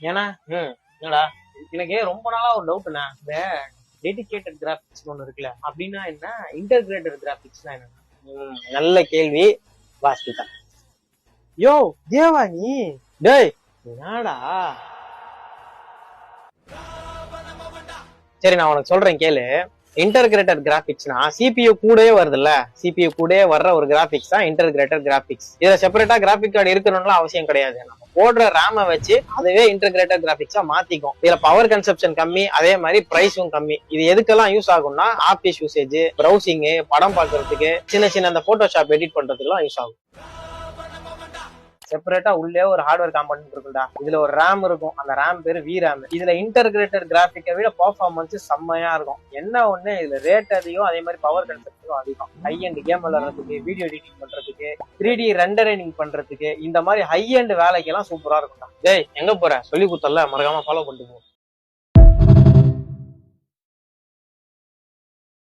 ஏன்னா என்னடா? எனக்கு ரொம்ப நாளா ஒரு டவுட்ண்ணா, இந்த டெடிகேட்டட் கிராபிக்ஸ் ஒண்ணு இருக்குல்ல, அப்படின்னா என்ன? இன்டகிரேட்டட் கிராபிக்ஸ்னா என்ன? நல்ல கேள்வி வாஸ்திகா. யோ தேவா நீ டேய் என்னடா? சரி நான் உனக்கு சொல்றேன் கேளு. இன்டர்கிரேட்டட் கிராபிக்ஸ்னா சிபியூ கூடயே வருதுல்ல, சிபியூ கூடயே வர்ற ஒரு கிராபிக்ஸ் தான் இன்டர்கிரேட்டட் கிராபிக்ஸ். இதுல செப்பரேட்டா கிராபிக் கார்டு இருக்கணும்லாம் அவசியம் கிடையாது. நம்ம போடுற ரேமை வச்சு அதுவே இன்டர்கிரேட்டட் கிராபிக்ஸா மாத்திக்கும். இதுல பவர் கன்சப்ஷன் கம்மி, அதே மாதிரி பிரைஸும் கம்மி. இது எதுக்கெல்லாம் யூஸ் ஆகும்னா ஆபீஸ் யூசேஜ், ப்ரௌசிங், படம் பாக்குறதுக்கு, சின்ன சின்ன அந்த போட்டோஷாப் எடிட் பண்றதுக்குலாம் யூஸ் ஆகும். செப்பரேட்டா உள்ளே ஒரு ஹார்ட்வேர் காம்பனன்ட் இருக்கும்டா. இதுல ஒரு ரேம் இருக்கும், அந்த ரேம் பேரு வி ரேம். இதுல இன்டர்கிரேட்டட் கிராபிக்கை விட பெர்ஃபார்மன்ஸ் செம்மையா இருக்கும். என்ன ஒண்ணு, இதுல ரேட் அதிகம், அதே மாதிரி பவர் கன்சப்ஷனும் அதிகம். ஹை அண்ட் கேம் விளையாடுறதுக்கு, வீடியோ எடிட்டிங் பண்றதுக்கு, 3D ரெண்டரிங் பண்றதுக்கு, இந்த மாதிரி ஹை அண்ட் வேலைக்கெல்லாம் சூப்பரா இருக்கும்டா. டேய் எங்க போற? சொல்லி கொடுத்தல, மறக்காம ஃபாலோ பண்ணிட்டு போ.